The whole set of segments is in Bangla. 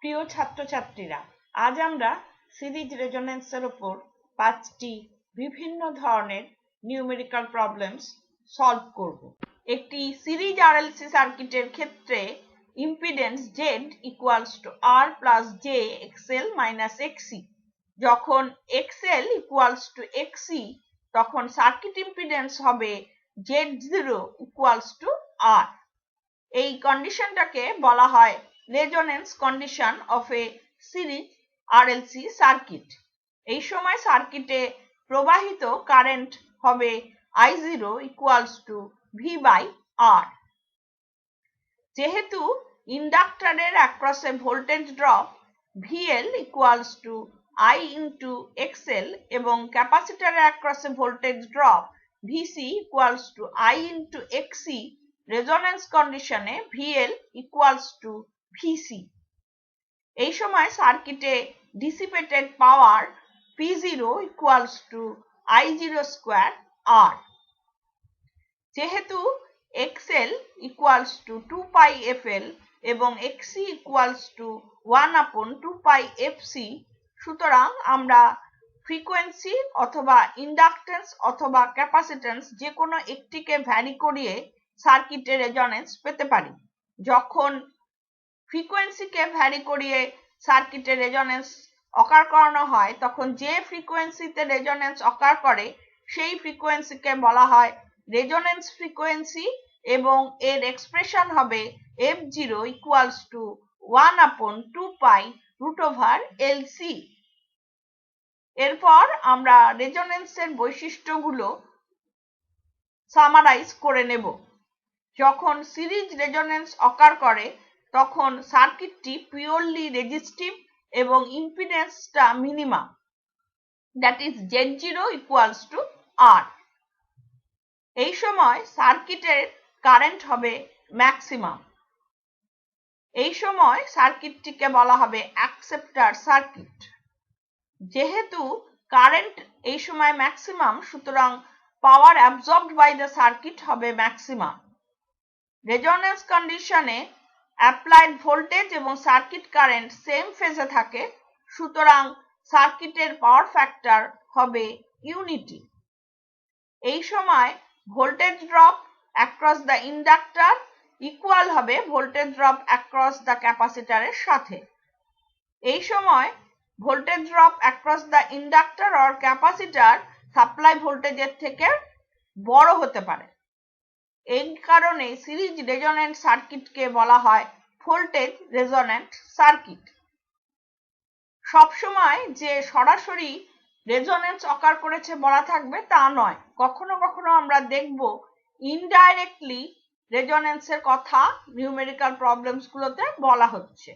প্রিয় ছাত্রছাত্রীরা, আজ আমরা সিরিজ রেজোনেন্সের উপর 5টি বিভিন্ন ধরনের নিউমেরিক্যাল প্রবলেমস সলভ করব। একটি সিরিজ আরএলসি সার্কিটের ক্ষেত্রে impedance Z equals to R plus J XL minus XC। যখন XL ইকুয়ালস টু XC, তখন সার্কিট ইম্পিডেন্স হবে Z0 ইকুয়ালস টু R। এই কন্ডিশনটাকে বলা হয় resonance condition of a series RLC circuit. এই সময় সার্কিটে প্রবাহিত কারেন্ট হবে I0 equals to V by R। যেহেতু ইন্ডাক্টরের অ্যাক্রসে voltage drop VL equals to I into XL এবং ক্যাপাসিটরের অ্যাক্রসে voltage drop VC equals to I into XC, resonance কন্ডিশনে VL ইকুয়ালস টু VC। এই সময় সার্কিটে dissipated power P0 equals to I0 square R। যেহেতু XL ইকুয়ালস টু 2 পাই FL এবং XC equals to 1/2 pi FC, সুতরাং আমরা ফ্রিকোয়েন্সি অথবা ইন্ডাকটেন্স অথবা ক্যাপাসিটেন্স যে কোনো একটিকে ভ্যারি করিয়ে সার্কিটের রেজোনেন্স পেতে পারি। যখন ফ্রিকোয়েন্সিকে ভ্যারি করিয়ে সার্কিটের রেজোনেন্স অকার করানো হয়, তখন যে ফ্রিকোয়েন্সিতে রেজোনেন্স অকার করে সেই ফ্রিকোয়েন্সিকে বলা হয় রেজোনেন্স ফ্রিকোয়েন্সি এবং এর এক্সপ্রেশন হবে F0 equals to 1/2 pi root over LC। এরপর আমরা রেজোনেন্সের বৈশিষ্ট্যগুলো সামারাইজ করে নেব। যখন সিরিজ রেজোনেন্স অকার করে তখন সার্কিটটি পিওরলি রেজিস্টিভ এবং ইম্পিডেন্সটা minimum, that is Z0 equals to R। এই সময় সার্কিটের কারেন্ট হবে ম্যাক্সিমাম। এই সময় সার্কিটটিকে বলা হবে অ্যাকসেপ্টার সার্কিট। যেহেতু কারেন্ট এই সময় ম্যাক্সিমাম, সুতরাং পাওয়ার অ্যাবজর্বড বাই দ্য সার্কিট হবে ম্যাক্সিমাম। রেজোনেন্স কন্ডিশনে অ্যাপ্লাইড ভোল্টেজ এবং সার্কিট কারেন্ট সেম ফেজে থাকে, সুতরাং সার্কিটের পাওয়ার ফ্যাক্টর হবে ইউনিটি। এই সময় voltage drop across the inductor equal হবে ভোল্টেজ ড্রপ অ্যাক্রস দ্য ক্যাপাসিটরের সাথে। এই সময় voltage drop across the inductor or capacitor supply ভোল্টেজের থেকে বড় হতে পারে। এই কারণে সিরিজ রেজোনেন্ট সার্কিটকে বলা হয় ভোল্টেজ রেজোনেন্ট সার্কিট। সবসময় যে সরাসরি রেজোনেন্স অকার করেছে বলা থাকবে তা নয়, কখনো কখনো আমরা দেখব ইনডাইরেক্টলি রেজোনেন্সের কথা নিউমেরিক্যাল প্রবলেমস গুলোতে বলা হচ্ছে।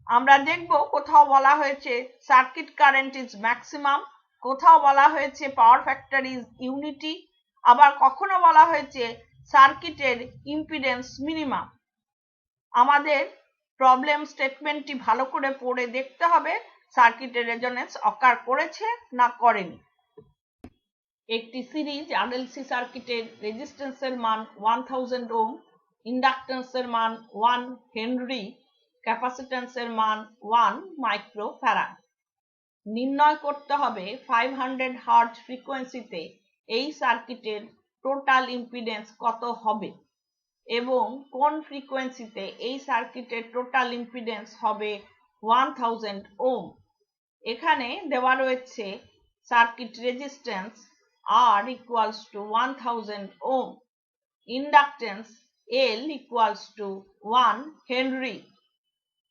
আমরা দেখব কোথাও বলা হয়েছে সার্কিট কারেন্ট ইজ ম্যাক্সিমাম, কোথাও বলা হয়েছে পাওয়ার ফ্যাক্টর ইজ ইউনিটি, আবার কখনো বলা হয়েছে সার্কিটের ইম্পিডেন্স মিনিমাম। আমাদের প্রবলেম স্টেটমেন্টটি ভালো করে পড়ে দেখতে হবে সার্কিটের রেজোনেন্স অকার করেছে না করেনি। একটি সিরিজ আরএলসি সার্কিটের রেজিস্ট্যান্সের মান 1000 ওহম, ইন্ডাকটেন্সের মান 1 হেনরি, ক্যাপাসিট্যান্সের মান 1 মাইক্রোফ্যারাড। নির্ণয় করতে হবে 500 হার্টজ ফ্রিকোয়েন্সিতে এই সার্কিটের টোটাল ইম্পিডেন্স কত হবে এবং কোন ফ্রিকোয়েন্সিতে এই সার্কিটের টোটাল ইম্পিডেন্স হবে 1000 ওহম। এখানে দেওয়া রয়েছে circuit resistance R equals to 1000 ohm, inductance L equals to 1 Henry,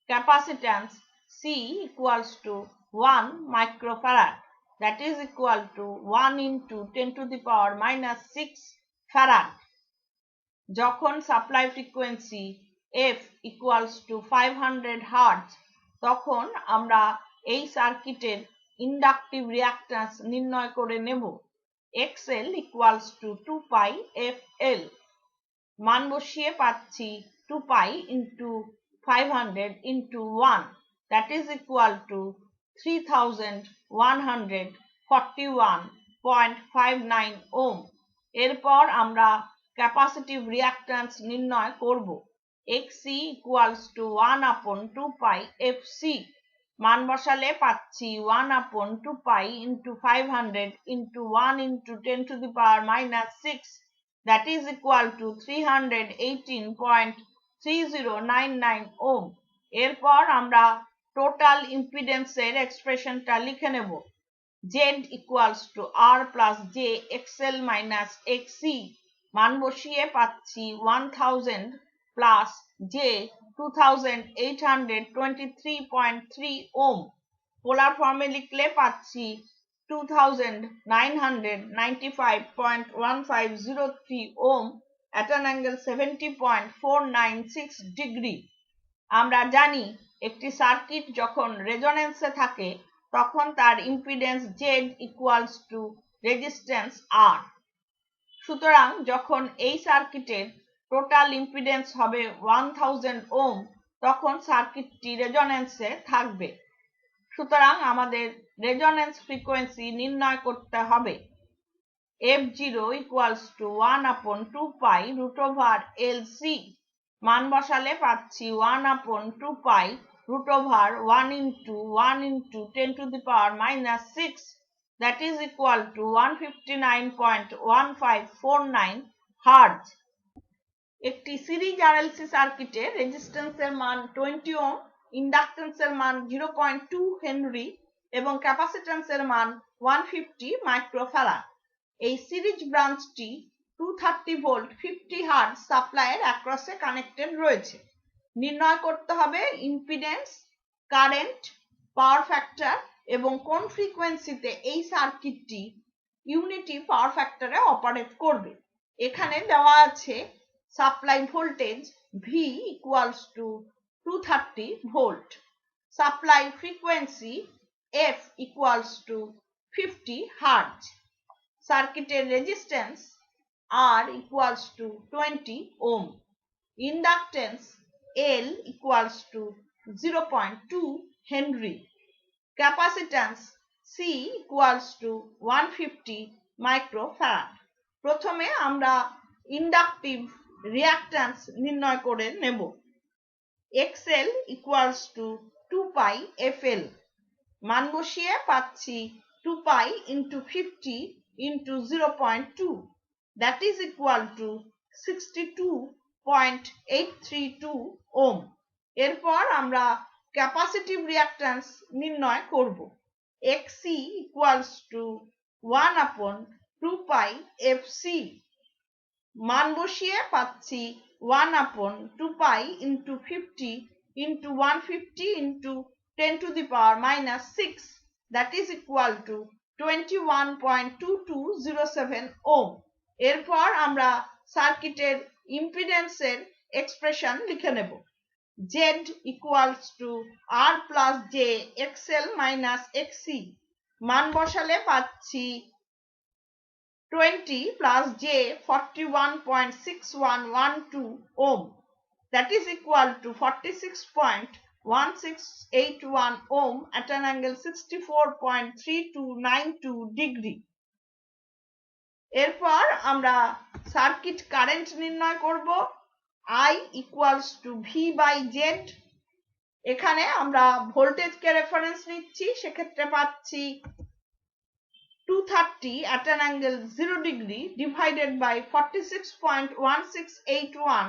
capacitance C equals to 1 microfarad, that is equal to 1 into 10 to the power minus 6 farad. যখন supply frequency F equals to 500 Hz, তখন আমরা এই সার্কিটের ইন্ডাকটিভ রিঅ্যাক্ট্যান্স নির্ণয় করে নেব XL equals to 2 pi FL। মান বসিয়ে পাচ্ছি 2 pi into 500 into 1, that is equal to 3141.59 ohm. এরপর আমরা ক্যাপাসিটিভ রিঅ্যাক্ট্যান্স নির্ণয় করব xc equals to 1 upon 2 pi fc, মান বসালে পাচ্ছি 1 upon 2 pi into 500 into 1 into 10 to the power minus 6, that is equal to 318.3099 ohm. এরপর আমরা টোটাল ইম্পিডেন্সের এক্সপ্রেশনটা লিখে নেব। Z equals to R plus J XL minus XC, মান বসিয়ে পাচ্ছি 1000 plus J 2823.3 ohm। পোলার ফর্মে লিখলে পাচ্ছি 2995.1503 ohm at an angle 70.496 degree। আমরা জানি একটি সার্কিট যখন রেজোনেন্সে থাকে তখন তার impedance Z equals two resistance R। সুতরাং যখন এই সার্কিটের টোটাল ইম্পিডেন্স হবে 1000 ওহম, তখন সার্কিটটি রেজোনেন্সে থাকবে। সুতরাং আমাদের রেজোনেন্স ফ্রিকোয়েন্সি নির্ণয় করতে হবে। f0 ইকুয়ালস টু 1 আপন 2 পাই রুট ওভার LC, মান বসালে পাচ্ছি 1 upon 2 pi root over 1 into 10 to the power minus 6, that is equal to 159.1549 Hz। একটি সিরিজ RLC সার্কিটে রেজিস্ট্যান্সের মান 20 ওহম, ইন্ডাক্টেন্সের মান 0.2 হেনরি এবং ক্যাপাসিট্যান্সের মান 150 মাইক্রোফ্যারাড। এই সিরিজ ব্রাঞ্চটি 230 ভোল্ট 50 হার্জ সাপ্লাইয়ের অ্যাক্রসে কানেক্টেড রয়েছে। নির্ণয় করতে হবে ইম্পিডেন্স, কারেন্ট, পাওয়ার ফ্যাক্টর এবং কোন ফ্রিকোয়েন্সিতে এই সার্কিটটি ইউনিটি পাওয়ার ফ্যাক্টরে অপারেট করবে। এখানে দেওয়া আছে supply voltage V equals to 230 volt, supply frequency F equals to 50 hertz, সার্কিটের resistance R equals to 20 ohm, inductance L equals to 0.2 Henry, capacitance C equals to 150 microfarad। প্রথমে আমরা ইন্ডাকটিভ রিঅ্যাক্ট্যান্স নির্ণয় করে নেব। XL equals to 2 pi FL, মান বসিয়ে পাচ্ছি 2 pi into 50 into 0.2, that is equal to 62.832 ohm। এরপর আমরা ক্যাপাসিটিভ রিঅ্যাক্ট্যান্স নির্ণয় করব। XC equals to 1 upon 2 pi FC, মান বসিয়ে পাচ্ছি 1 upon 2 pi into 50 into 150 into 10 to the power minus 6, that is equal to 21.2207 ohm। এরপর আমরা সার্কিটের ইম্পিডেন্সের এক্সপ্রেশন লিখে নেব। Z equals to R plus J XL minus XC, মান বসালে পাচ্ছি 20 plus J 41.6112 ohm, that is equal to 46.1681 ohm at an angle 64.3292 degree। এরপর আমরা সার্কিট কারেন্ট নির্ণয় করব। I equals to V by Z, এখানে আমরা ভোল্টেজকে রেফারেন্স নিচ্ছি, সেক্ষেত্রে পাচ্ছি 230 at an angle 0 degree divided by 46.1681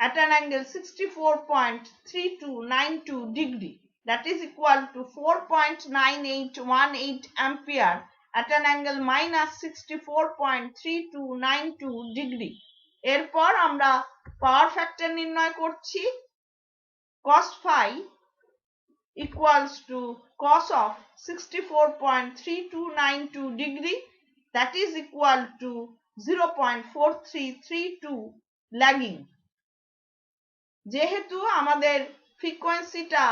at an angle 64.3292 degree, that is equal to 4.9818 ampere at an angle minus 64.3292 degree। এরপর আমরা পাওয়ার ফ্যাক্টর নির্ণয় করছি। cos phi equals to cos of 64.3292 degree, that is equal to 0.4332 lagging। যেহেতু আমাদের ফ্রিকোয়েন্সিটা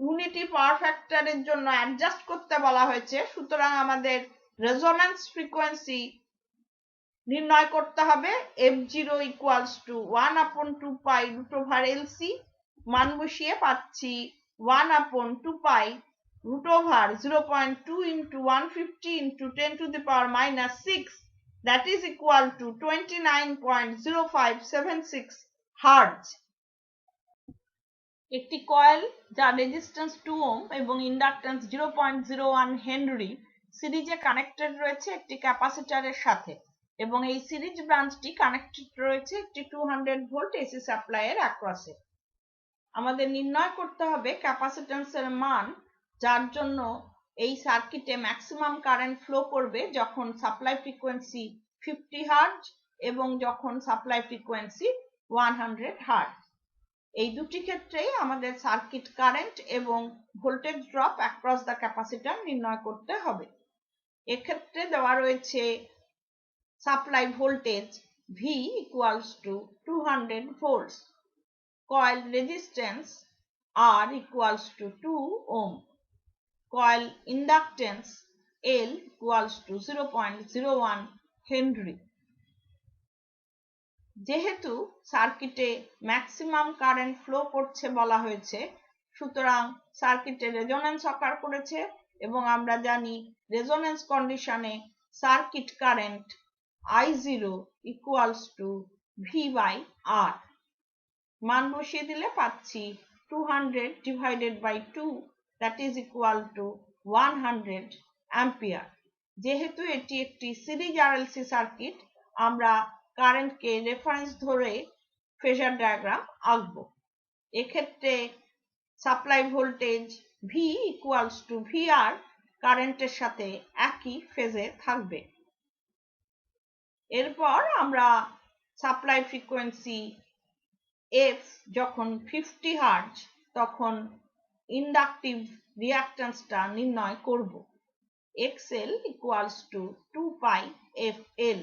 ইউনিটি পাওয়ার ফ্যাক্টরের জন্য অ্যাডজাস্ট করতে বলা হয়েছে, সুতরাং আমাদের রেজোন্যান্স ফ্রিকোয়েন্সি নির্ণয় করতে হবে। f0 equals to 1 upon 2 pi root over LC, মান বসিয়ে পাচ্ছি 1 upon 2 pi root over 0.2 into 150 into 10 to the power minus 6, that is equal to 29.0576 hertz. একটি কয়েল যার রেজিস্ট্যান্স 2 ওহম এবং ইন্ডাক্ট্যান্স 0.01 হেনরি সিরিজে কানেক্টেড রয়েছে একটি ক্যাপাসিটরের সাথে এবং এই সিরিজ ব্রাঞ্চটি কানেক্টেড রয়েছে একটি 200 ভোল্ট এসি সাপ্লাইয়ের অ্যাক্রসে। আমাদের নির্ণয় করতে হবে ক্যাপাসিট্যান্সের মান যার জন্য এই সার্কিটে ম্যাক্সিমাম কারেন্ট ফ্লো করবে যখন সাপ্লাই ফ্রিকোয়েন্সি 50 হার্জ এবং যখন সাপ্লাই ফ্রিকোয়েন্সি 100 হার্জ। এই দুটি ক্ষেত্রেই আমাদের সার্কিট কারেন্ট এবং voltage drop across the capacitor নির্ণয় করতে হবে। এক্ষেত্রে দেওয়া রয়েছে supply voltage V equals to 200 volts, coil resistance R equals to 2 ohm, coil inductance L equals to 0.01 Henry. যেহেতু সার্কিটে ম্যাক্সিমাম কারেন্ট ফ্লো করছে বলা হয়েছে, সুতরাং সার্কিটে রেজোন্যান্স অকার করেছে এবং আমরা জানি রেজোন্যান্স কন্ডিশনে circuit current I0 equals to V by R। মান বসিয়ে দিলে পাচ্ছি 200 divided by 2 that is equal to 100 ampere. যেহেতু এটি একটি সিরিজ RLC সার্কিট, আমরা কারেন্টকে রেফারেন্স ধরে ফেজার ডায়াগ্রাম আঁকব। এক্ষেত্রে supply voltage V equals to VR কারেন্টের সাথে একই ফেজে থাকবে। এরপর আমরা সাপ্লাই ফ্রিকোয়েন্সি F যখন 50 হার্জ তখন ইন্ডাকটিভ রিঅ্যাক্ট্যান্সটা নির্ণয় করব। XL equals to 2 pi FL।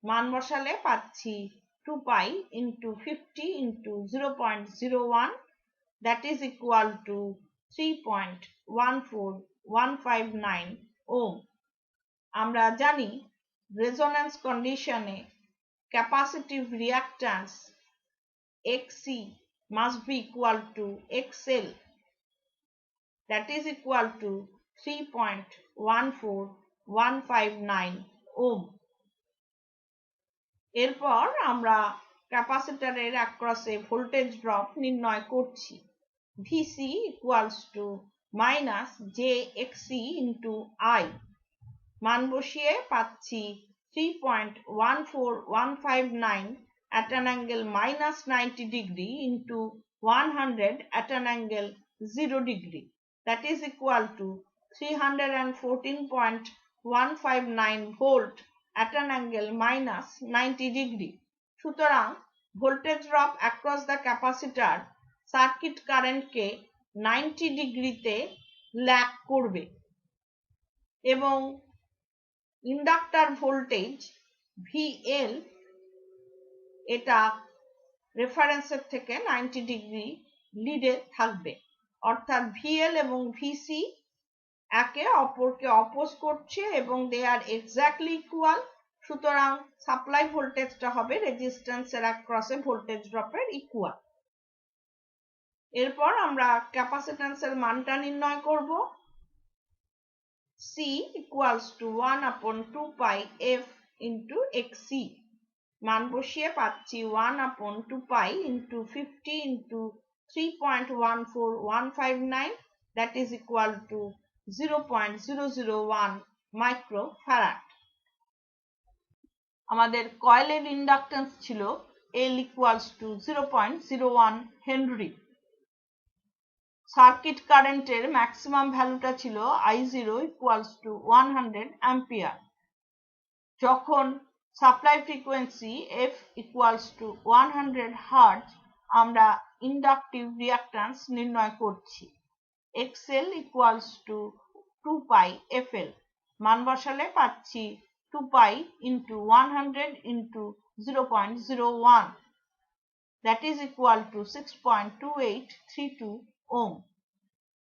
মান বসালে পাচ্ছি 2 pi into 50 into 0.01 that is equal to 3.14159 ohm। আমরা জানি রেজোন্যান্স কন্ডিশনে capacitive reactance XC must be equal to XL that is equal to 3.14159 ohm। এরপর আমরা ক্যাপাসিটরের অ্যাক্রসে ভোল্টেজ ড্রপ নির্ণয় করছি। VC equals to minus JXC into I। মান বসিয়ে পাচ্ছি 3.14159 at an angle minus 90 degree into 100 at an angle 0 degree that is equal to 314.159 volt at an angle minus 90 degree। সুতরাং voltage drop across the capacitor circuit কারেন্টকে 90 ডিগ্রিতে ল্যাগ করবে এবং ইন্ডাক্টর ভোল্টেজ VL এটা রেফারেন্সের থেকে 90 ডিগ্রি লিডে থাকবে, অর্থাৎ VL এবং VC একে অপরকে অপোজ করছে এবং দে আর এক্স্যাক্টলি ইকুয়াল। সুতরাং সাপ্লাই ভোল্টেজটা হবে রেজিস্ট্যান্সের অ্যাক্রসে ভোল্টেজ ড্রপের ইকুয়াল। এরপর আমরা ক্যাপাসিট্যান্সের মানটা নির্ণয় করব। C equals to 1 upon 2 pi F into XC। মান বসিয়ে পাচ্ছি 1 upon 2 pi into 50 into 3.14159 that is equal to 0.001 microfarad. আমাদের কয়েলের ইন্ডাক্ট্যান্স ছিল L equals to 0.01 Henry. Circuit কারেন্টের ম্যাক্সিমাম ভ্যালুটা ছিল I0 equals to 100 অ্যাম্পিয়ার। যখন supply frequency F equals to 100 hertz, আমরা ইন্ডাকটিভ রিঅ্যাক্ট্যান্স নির্ণয় করছি। XL equals to 2 pi FL। মান বসালে পাচ্ছি 2 pi into 100 into 0.01 that is equal to 6.2832 ohm।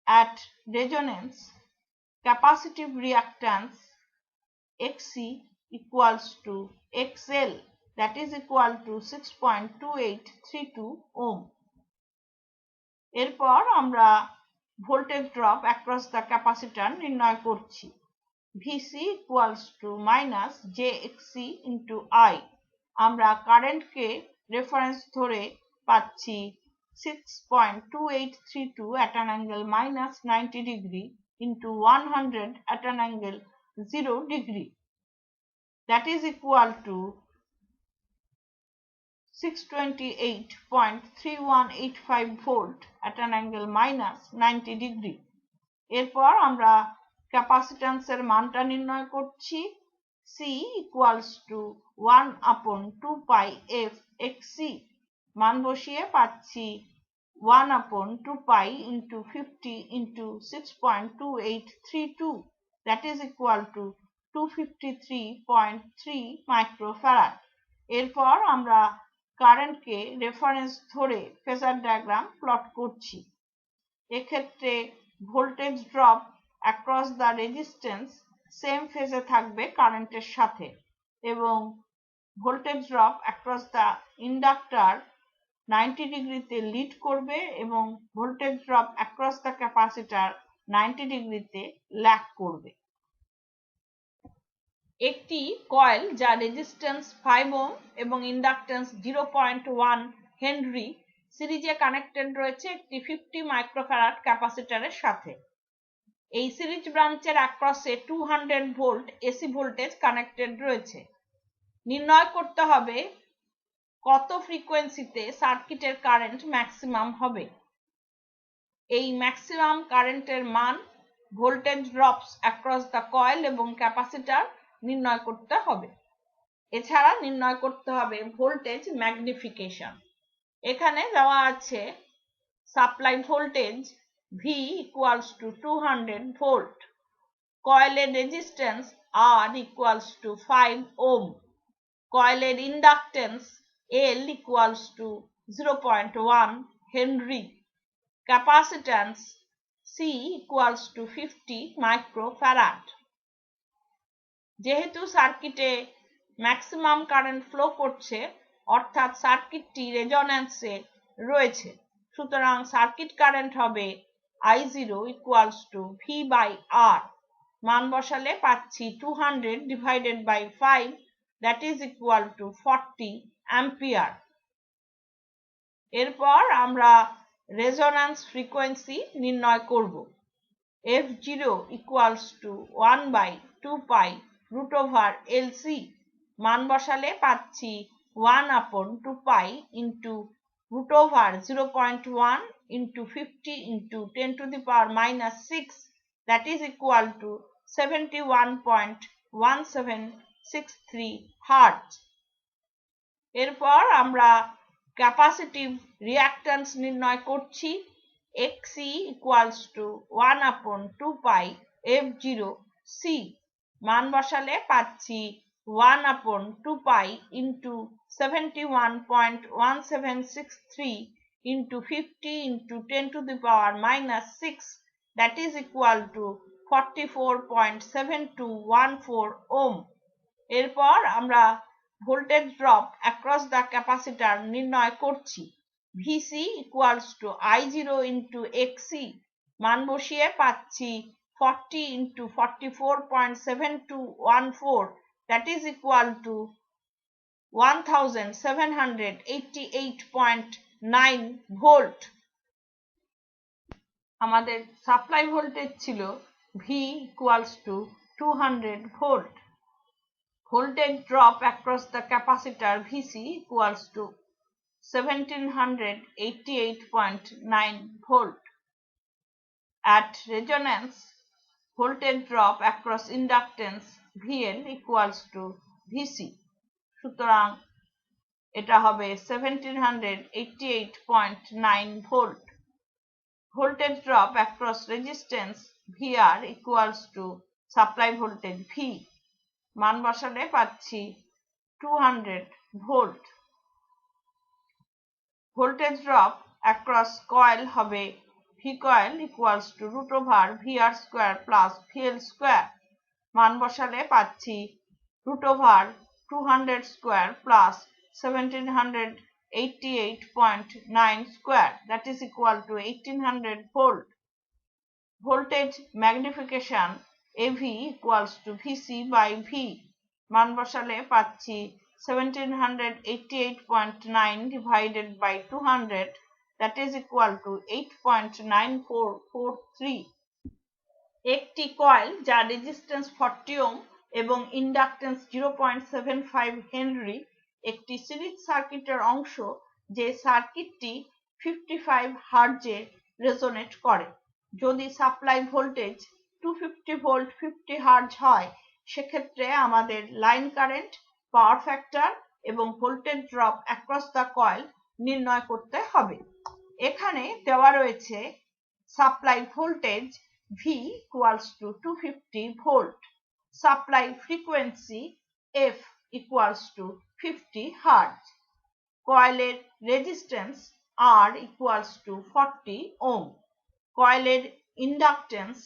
At resonance, capacitive reactance XC equals to XL that is equal to 6.2832 ohm। এরপর আমরা voltage drop across the capacitor নির্ণয় করছি। VC equals to minus JXC into I। আমরা কারেন্টকে রেফারেন্স ধরে পাচ্ছি 6.2832 at an angle minus 90 degree into 100 at an angle 0 degree. That is equal to 628.3185 volt at an angle minus 90 degree. এরপর আমরা ক্যাপাসিট্যান্সের মানটা নির্ণয় করছি। C equals to 1 upon 2 pi f xc, মান বসিয়ে পাচ্ছি 1 upon 2 pi into 50 into 6.2832, that is equal to 253.3 microfarad. এরপর আমরা কারেন্টকে রেফারেন্স ধরে ফেজার ডায়াগ্রাম প্লট করছি। এক্ষেত্রে voltage drop across the resistance same ফেজে থাকবে কারেন্টের সাথে, এবং voltage drop across the inductor 90 ডিগ্রিতে লিড করবে এবং voltage drop across the capacitor 90 ডিগ্রিতে ল্যাগ করবে। একটি কয়েল যা রেজিস্ট্যান্স 5 ওহম এবং ইন্ডাক্টেন্স 0.1 হেনরি সিরিজে কানেক্টেড রয়েছে একটি 50 মাইক্রোফ্যারাড ক্যাপাসিটরের সাথে। এই সিরিজ ব্রাঞ্চের অ্যাক্রসে 200 ভোল্ট এসি ভোল্টেজ কানেক্টেড রয়েছে। নির্ণয় করতে হবে কত ফ্রিকোয়েন্সিতে সার্কিটের কারেন্ট ম্যাক্সিমাম হবে। এই ম্যাক্সিমাম কারেন্টের মান voltage drops across the coil এবং ক্যাপাসিটর নির্ণয় করতে হবে। এছাড়া নির্ণয় করতে হবে ভোল্টেজ ম্যাগনিফিকেশন। এখানে দেওয়া আছে supply voltage V equals to 200 volt, কয়েলের resistance R equals to 5 ohm, কয়েলের inductance L equals to 0.1 Henry, capacitance C equals to 50 microfarad. যেহেতু সার্কিটে ম্যাক্সিমাম কারেন্ট ফ্লো করছে, অর্থাৎ সার্কিটটি রেজোন্যান্সে রয়েছে, সুতরাং সার্কিট কারেন্ট হবে I0 equals to V by R, মান বসালে পাচ্ছি 200 divided by 5, that is equal to 40 ampere। এরপর আমরা রেজোন্যান্স ফ্রিকোয়েন্সি নির্ণয় করব। F0 equals to 1 by 2 pi root over LC, মান বসালে পাচ্ছি 1 upon 2 pi into root over 0.1 into 50 into 10 to the power minus 6, that is equal to 71.1763 hertz। এরপর আমরা ক্যাপাসিটিভ রিঅ্যাক্ট্যান্স নির্ণয় করছি। Xc equals to 1 upon 2 pi F0 C, মান বসালে পাচ্ছি 1 upon 2 pi into 71.1763 into 50 into 10 to the power minus 6, that is equal to 44.7214 ohm। এরপর আমরা voltage drop across the capacitor নির্ণয় করছি। Vc equals to I0 into Xc, মান বসিয়ে পাচ্ছি 40 into 44.7214, that is equal to 1788.9 volt. আমাদের সাপ্লাই ভোল্টেজ ছিল V equals to 200 volt. Voltage drop across the capacitor Vc equals to 1788.9 volt. At resonance, voltage drop across inductance VL equals to Vc. সুতরাং এটা হবে 1788.9 volt. Voltage drop across resistance VR equals to supply voltage V, মান বসালে পাচ্ছি 200 volt. Voltage drop across coil হবে V coil equals to root over VR square plus VL square, মান বসালে পাচ্ছি root over 200 square plus 1788.9 square, that is equal to 1800 volt. Voltage magnification AV equals to VC by V, মান বসালে পাচ্ছি 1788.9 divided by 200, that is equal to 8.9443. একটি কয়েল যার রেজিস্ট্যান্স 40 ওহম এবং ইন্ডাক্টেন্স 0.75 হেনরি একটি সিরিজ সার্কিটের অংশ, যে সার্কিটটি 55 হার্টজে রেজোনেট করে। যদি সাপ্লাই ভোল্টেজ 250 ভোল্ট 50 হার্টজ হয়, সেক্ষেত্রে আমাদের লাইন কারেন্ট, পাওয়ার ফ্যাক্টর এবং voltage drop across the coil নির্ণয় করতে হবে। এখানে দেওয়া রয়েছে supply voltage V equals to 250 volt, supply frequency F equals to 50 hertz, coiler resistance R equals to 40 ohm, coiler inductance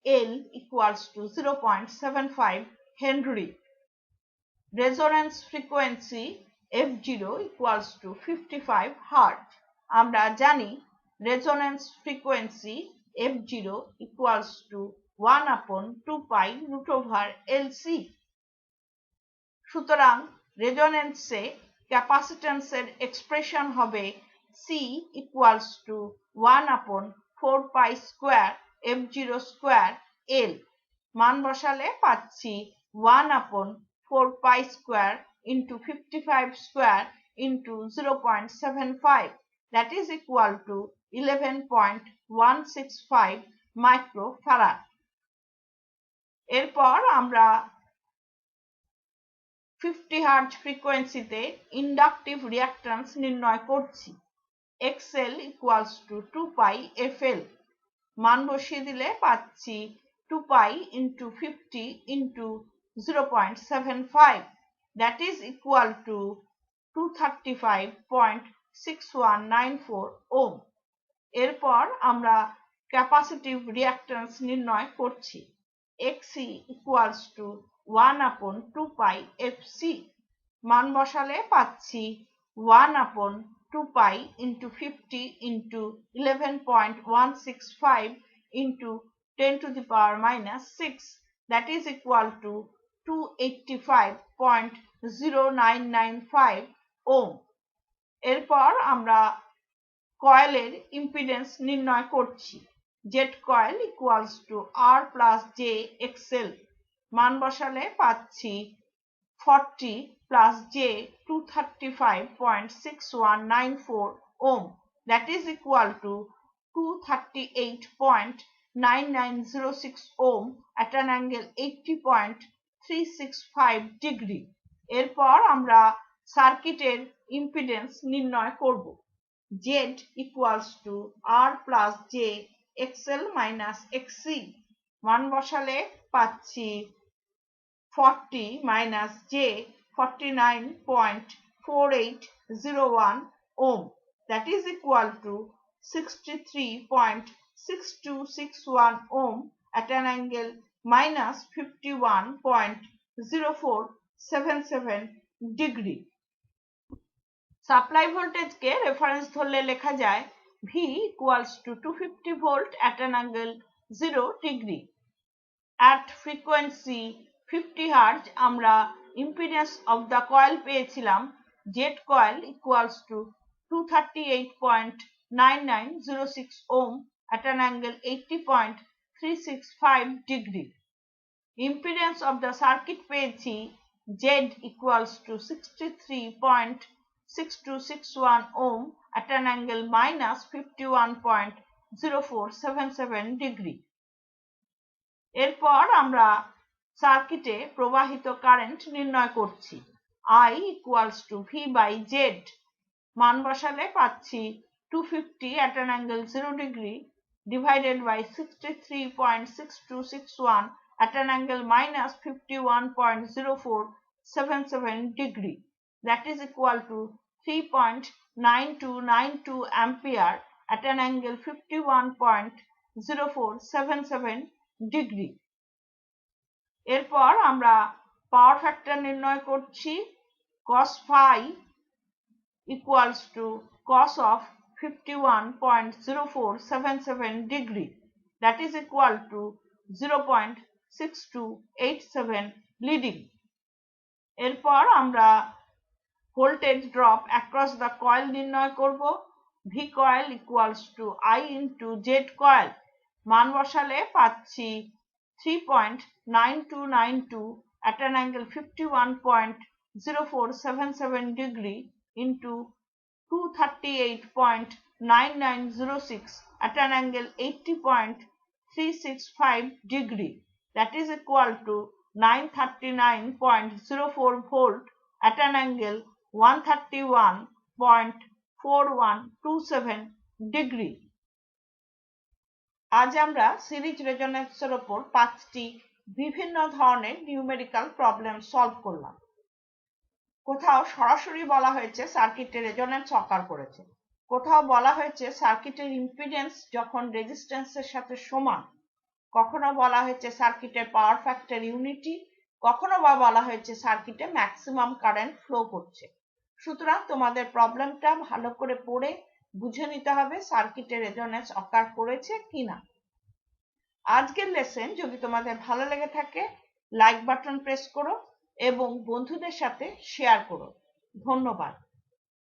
L equals to 0.75 Henry, resonance frequency F0 equals to 55 hertz. আমরা জানি resonance frequency F0 equals to 1 upon 2 pi root over LC. সুতরাং রেজোনেন্সে ক্যাপাসিট্যান্সের এক্সপ্রেশন হবে C equals to 1 upon 4 pi square F0 square L. মান বসালে পাচ্ছি 1 upon 4 pi square into 55 square into 0.75, that is equal to 11.165 microfarad. এরপর আমরা 50 হার্টজ ফ্রিকোয়েন্সিতে ইন্ডাকটিভ রিঅ্যাক্ট্যান্স নির্ণয় করছি। XL equals to 2 pi FL, মান বসিয়ে দিলে পাচ্ছি 2 pi into 50 into 0.75, that is equal to 235.6194 ohm. এরপর আমরা ক্যাপাসিটিভ রিঅ্যাক্ট্যান্স নির্ণয় করছি। XC equals to 1 upon 2 pi FC, মান বসালে পাচ্ছি 1 upon 2 pi into 50 into 11.165 into 10 to the power minus 6, that is equal to 285.0995 ohm. এরপর আমরা কয়েলের ইম্পিডেন্স নির্ণয় করছি। Z coil equals to R plus J XL, মান বসালে পাচ্ছি 40 plus J 235.6194 ohm, that is equal to 238.9906 ohm at an angle 80.365 degree. এরপর আমরা সার্কিটের ইম্পিডেন্স নির্ণয় করব। Z equals to R plus J XL minus XC, মান বসালে পাচ্ছি 40 minus J 49.4801 ohm, that is equal to 63.6261 ohm at an angle minus 51.0477 degree. Supply ভোল্টেজকে রেফারেন্স ধরলে লেখা যায় V equals to 250 volt at an angle 0 degree. At frequency 50 hertz আমরা impedance of the coil পেয়েছিলাম Z coil equals to 238.9906 ohm at an angle 80.365 degree. Impedance of the circuit পেয়েছি Z equals to 63.6261 ohm at an angle minus 51.0477 degree. এরপর আমরা সার্কিটে প্রবাহিত কারেন্ট নির্ণয় করছি। I equals to V by Z, মান বসালে পাচ্ছি 250 at an angle 0 degree divided by 63.6261 at an angle minus 51.0477 degree, that is equal to 3.9292 ampere at an angle 51.0477 degree. এরপর আমরা পাওয়ার ফ্যাক্টর নির্ণয় করছি। cos phi equals to cos of 51.0477 degree, that is equal to 0.6287 leading. এরপর আমরা voltage drop across the coil নির্ণয় করব। V coil equals to I into Z coil, মান বসালে পাচ্ছি 3.9292 at an angle 51.0477 degree into 238.9906 at an angle 80.365 degree, that is equal to 939.04 volt at an angle 131.4127 degree. আজ আমরা সিরিজ রেজোনেন্সের উপর 5টি বিভিন্ন ধরনের নিউমেরিক্যাল প্রবলেম সলভ করলাম। কোথাও সরাসরি বলা হয়েছে সার্কিটের রেজোনেন্স অকার করেছে, কোথাও বলা হয়েছে সার্কিটের ইম্পিডেন্স যখন রেজিস্ট্যান্সের সাথে সমান, কখনো বলা হয়েছে সার্কিটের পাওয়ার ফ্যাক্টর ইউনিটি, কখনো বা বলা হয়েছে সার্কিটে ম্যাক্সিমাম কারেন্ট ফ্লো করছে। সুতরাং তোমাদের প্রবলেমটা ভালো করে পড়ে বুঝে নিতে হবে সার্কিটের রেজোনেন্স অকার করেছে কিনা। আজকের লেসন যদি তোমাদের ভালো লেগে থাকে লাইক বাটন প্রেস করো এবং বন্ধুদের সাথে শেয়ার করো। ধন্যবাদ।